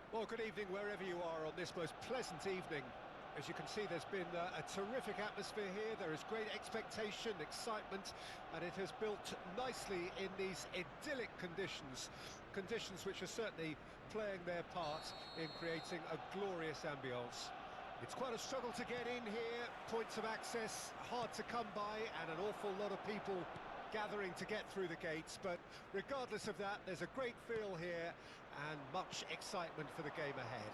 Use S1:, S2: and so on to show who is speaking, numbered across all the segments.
S1: Well, good evening wherever you are on this most pleasant evening. As you can see, there's been a terrific atmosphere here. There is great expectation, excitement, and it has built nicely in these idyllic conditions. Conditions which are certainly playing their part in creating a glorious ambience. It's quite a struggle to get in here, points of access hard to come by, and an awful lot of people gathering to get through the gates, but regardless of that, there's a great feel here and much excitement for the game ahead.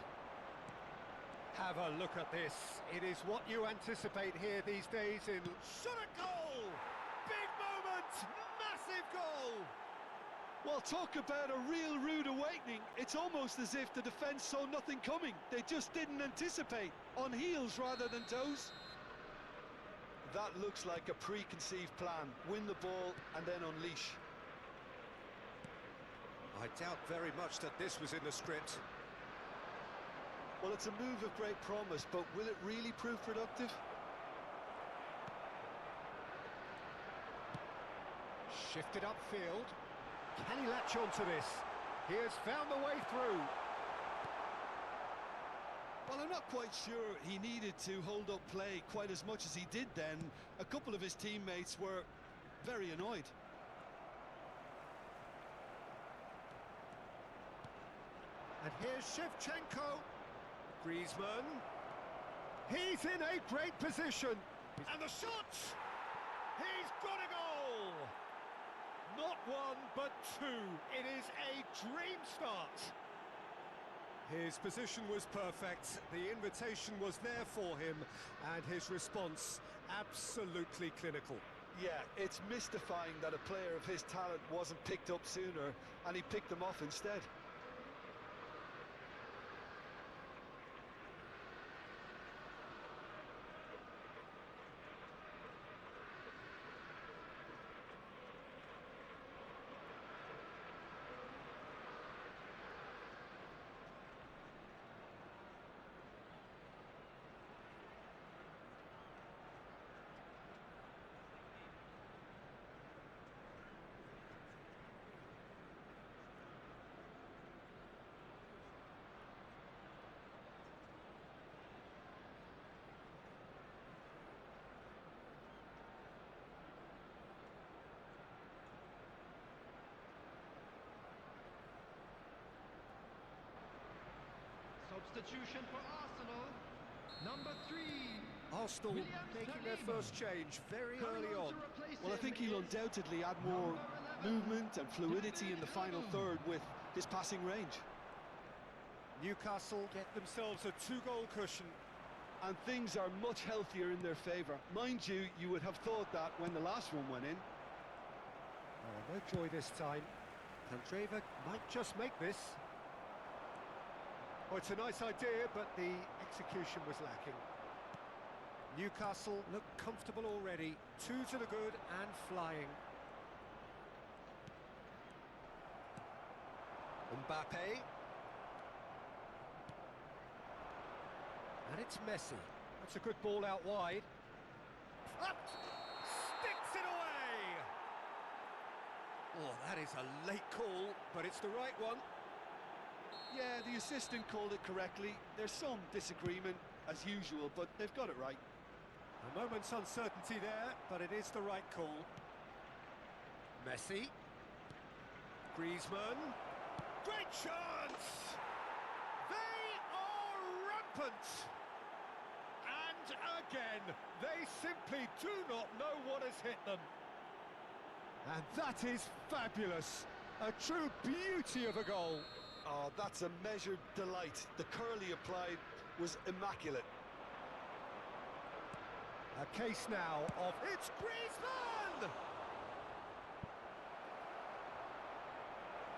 S1: Have a look at this. It is what you anticipate here these days in shot at goal! Big moment! Massive goal!
S2: Well, talk about a real rude awakening. It's almost as if the defence saw nothing coming. They just didn't anticipate. On heels rather than toes. That looks like a preconceived plan. Win the ball and then unleash.
S1: I doubt very much that this was in the script.
S2: Well, it's a move of great promise, but will it really prove productive?
S1: Shifted upfield. Can he latch on to this? He has found the way through.
S2: Well, I'm not quite sure he needed to hold up play quite as much as he did then. A couple of his teammates were very annoyed.
S1: And here's Shevchenko. Griezmann. He's in a great position. And the shot! He's got a goal! Not one, but two. It is a dream start. His position was perfect, the invitation was there for him, and his response absolutely clinical.
S2: Yeah, it's mystifying that a player of his talent wasn't picked up sooner, and he picked them off instead.
S3: Substitution for Arsenal, number 3.
S1: Arsenal making their first change very early on.
S2: Well, I think he'll undoubtedly add more movement and fluidity in the final third with his passing range.
S1: Newcastle get themselves a 2-goal cushion.
S2: And things are much healthier in their favour. Mind you, you would have thought that when the last one went in.
S1: Oh, no joy this time. Kandreva might just make this. Oh, it's a nice idea, but the execution was lacking. Newcastle look comfortable already. 2 to the good and flying. Mbappe. And it's Messi. That's a good ball out wide. Up! Sticks it away! Oh, that is a late call, but it's the right one.
S2: Yeah, the assistant called it correctly. There's some disagreement, as usual, but they've got it right.
S1: A moment's uncertainty there, but it is the right call. Messi. Griezmann. Great chance! They are rampant! And again, they simply do not know what has hit them. And that is fabulous. A true beauty of a goal.
S2: Oh, that's a measured delight. The curl he applied was immaculate.
S1: A case now of it's Griezmann!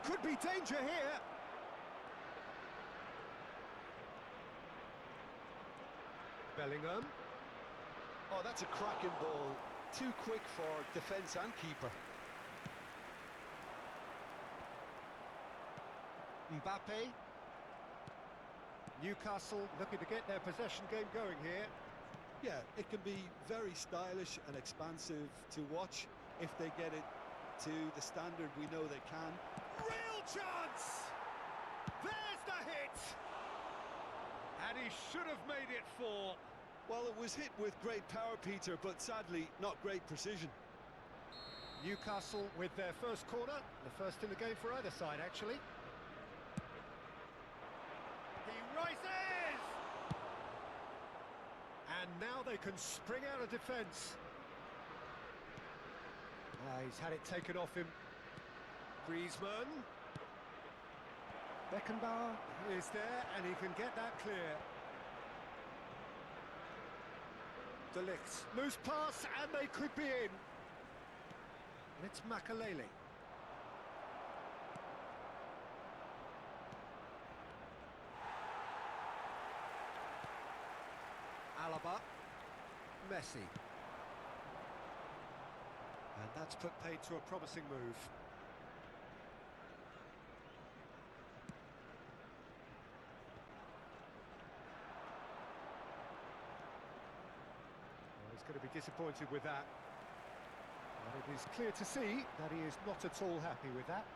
S1: Could be danger here. Bellingham.
S2: Oh, that's a cracking ball. Too quick for defence and keeper.
S1: Mbappe. Newcastle looking to get their possession game going here.
S2: Yeah, it can be very stylish and expansive to watch if they get it to the standard we know they can.
S1: Real chance! There's the hit! And he should have made it 4.
S2: Well, it was hit with great power, Peter, but sadly, not great precision.
S1: Newcastle with their first corner, the first in the game for either side, actually. He rises! And now they can spring out of defence. He's had it taken off him. Griezmann. Beckenbauer is there, and he can get that clear. De Ligt. Loose pass, and they could be in. It's Makalele. Alaba. Messi. And that's put paid to a promising move. Well, he's going to be disappointed with that. But it is clear to see that he is not at all happy with that.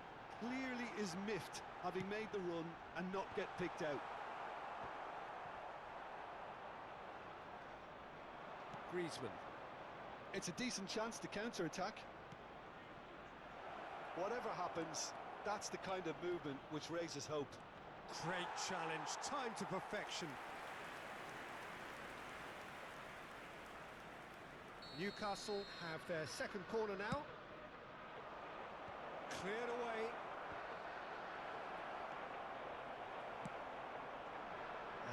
S2: Clearly is miffed, having made the run and not get picked out.
S1: Griezmann.
S2: It's a decent chance to counter-attack. Whatever happens, that's the kind of movement which raises hope.
S1: Great challenge, time to perfection. Newcastle have their second corner now. Cleared away.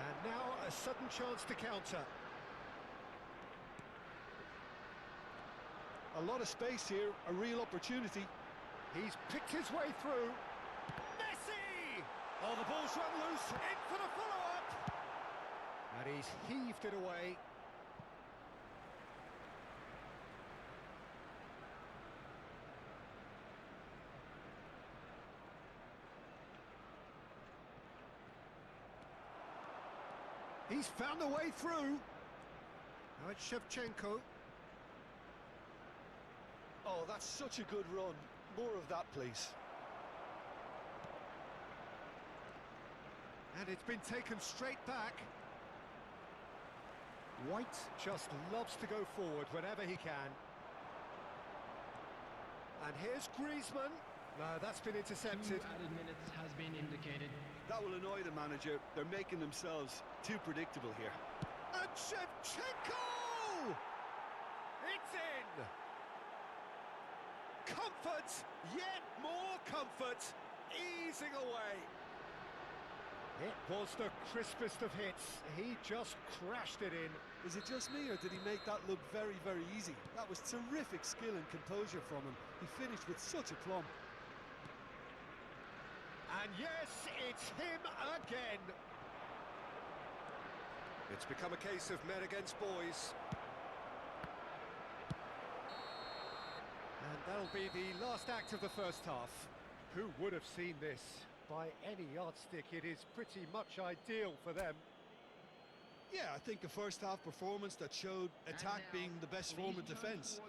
S1: And now a sudden chance to counter.
S2: A lot of space here, a real opportunity.
S1: He's picked his way through. Messi! Oh, the ball's run loose, in for the follow-up! And he's heaved it away. He's found a way through. Now it's Shevchenko.
S2: Oh, that's such a good run. More of that, please.
S1: And it's been taken straight back. White just loves to go forward whenever he can. And here's Griezmann. No, that's been intercepted.
S3: 2 added minutes has been indicated.
S2: That will annoy the manager. They're making themselves too predictable here.
S1: And Shevchenko! It's in! Comfort, yet more comfort, easing away. It was the crispest of hits. He just crashed it in.
S2: Is it just me, or did he make that look very, very easy? That was terrific skill and composure from him. He finished with such aplomb.
S1: And yes, it's him again. It's become a case of men against boys. And that'll be the last act of the first half. Who would have seen this? By any yardstick, it is pretty much ideal for them.
S2: Yeah, I think a first-half performance that showed attack being the best form of defence.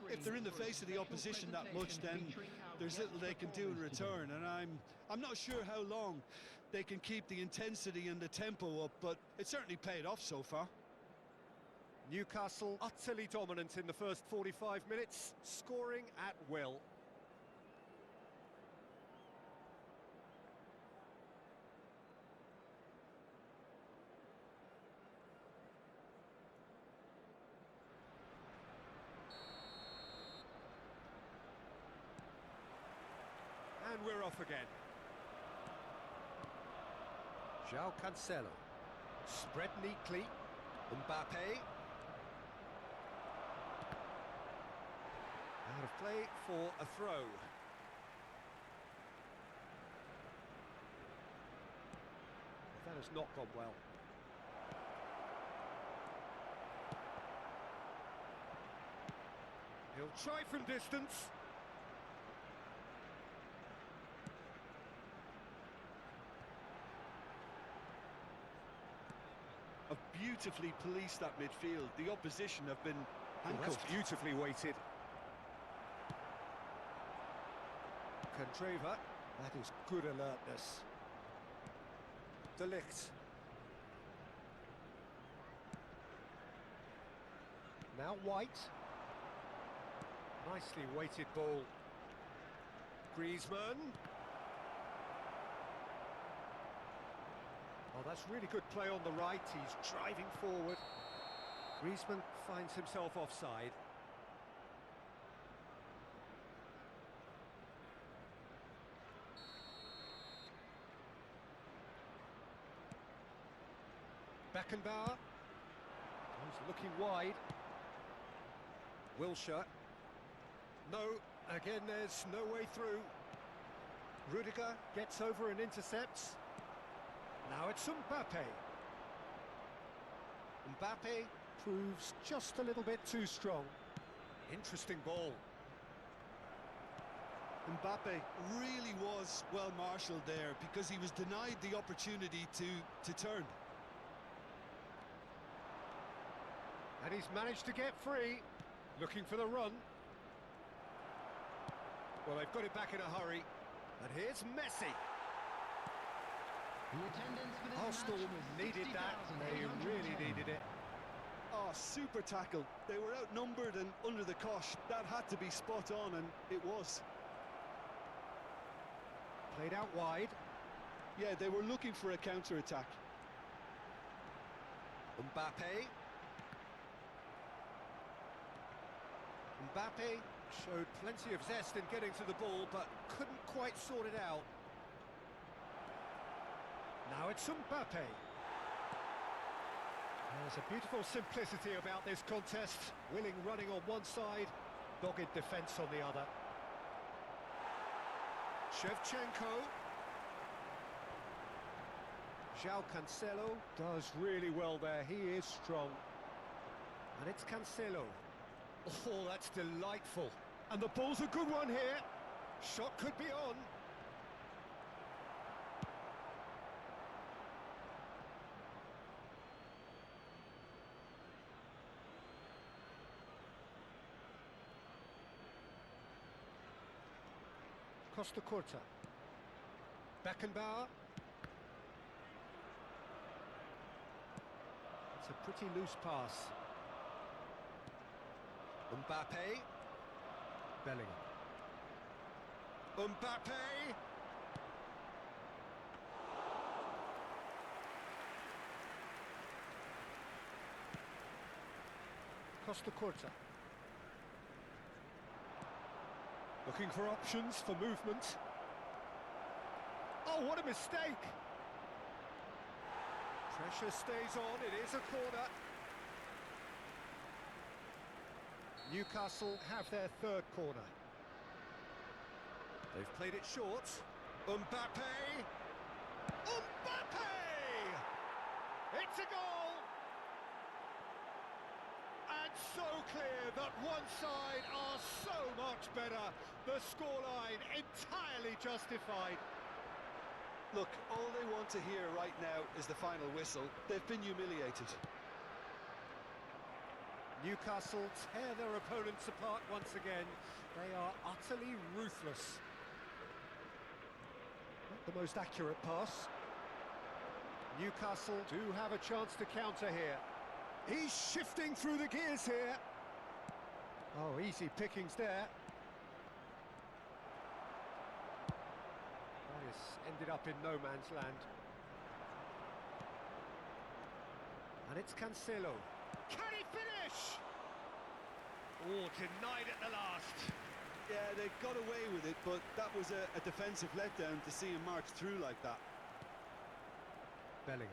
S2: If they're in the face of the opposition that much, then there's little they can do in return, and I'm not sure how long they can keep the intensity and the tempo up, but it certainly paid off so far.
S1: Newcastle utterly dominant in the first 45 minutes, scoring at will. And we're off again. João Cancelo. Spread neatly. Mbappe. Out of play for a throw. That has not gone well. He'll try from distance.
S2: Have beautifully policed that midfield. The opposition have been handcuffed.
S1: That's beautifully weighted. Candreva, that is good alertness. De Ligt. Now White. Nicely weighted ball. Griezmann. Oh, that's really good play on the right. He's driving forward. Griezmann finds himself offside. Beckenbauer. He's looking wide. Wilshere. No, again there's no way through. Rudiger gets over and intercepts. Now it's Mbappe. Mbappe proves just a little bit too strong. Interesting ball.
S2: Mbappe really was well marshalled there because he was denied the opportunity to turn.
S1: And he's managed to get free. Looking for the run. Well, they've got it back in a hurry. And here's Messi.
S3: The attendance for this
S1: Arsenal
S3: match was
S1: needed that. They really
S3: 60,810.
S1: needed it.
S2: Oh, super tackle. They were outnumbered and under the cosh. That had to be spot on, and it was.
S1: Played out wide.
S2: Yeah, they were looking for a counter-attack.
S1: Mbappe. Mbappe showed plenty of zest in getting to the ball, but couldn't quite sort it out. Now it's Mbappe. There's a beautiful simplicity about this contest. Willing running on one side, dogged defence on the other. Shevchenko. João Cancelo does really well there. He is strong. And it's Cancelo. Oh, that's delightful. And the ball's a good one here. Shot could be on. Costa Curta. Beckenbauer. It's a pretty loose pass. Mbappe. Bellingham. Mbappe. Costa Curta. Looking for options for movement. Oh, what a mistake! Pressure stays on, it is a corner. Newcastle have their third corner. They've played it short. Mbappe! Mbappe! It's a goal! And so clear that one side are so much better. The scoreline entirely justified.
S2: Look, all they want to hear right now is the final whistle. They've been humiliated.
S1: Newcastle tear their opponents apart once again. They are utterly ruthless. Not the most accurate pass. Newcastle do have a chance to counter here. He's shifting through the gears here. Oh, easy pickings there. This ended up in no man's land. And it's Cancelo. Can he finish? Oh, denied at the last.
S2: Yeah, they got away with it, but that was a defensive letdown to see him march through like that.
S1: Bellingham.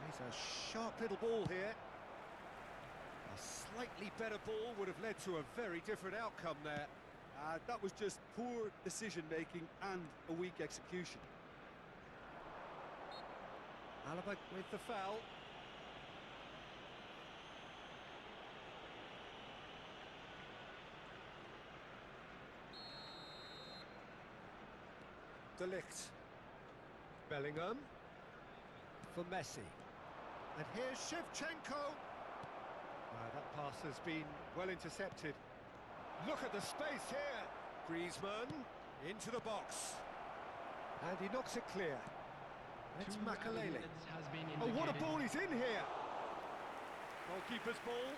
S1: He's a sharp little ball here. A slightly better ball would have led to a very different outcome there.
S2: That was just poor decision-making and a weak execution.
S1: Alaba with the foul. De Ligt. Bellingham. For Messi. And here's Shevchenko. That pass has been well intercepted. Look at the space here. Griezmann into the box. And he knocks it clear. It's
S3: 2
S1: Makalele.
S3: minutes has been
S1: Oh, what a
S3: indicated.
S1: ball, he's in here! Goalkeeper's ball.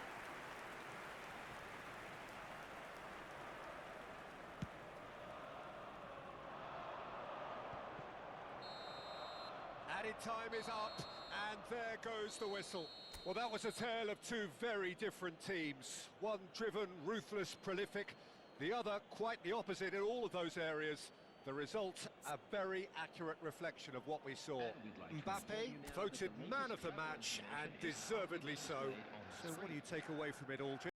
S1: Added time is up, and there goes the whistle. Well, that was a tale of two very different teams. One driven, ruthless, prolific. The other quite the opposite in all of those areas. The result, a very accurate reflection of what we saw. Mbappe voted man of the match, and deservedly so. So what do you take away from it all, Jim?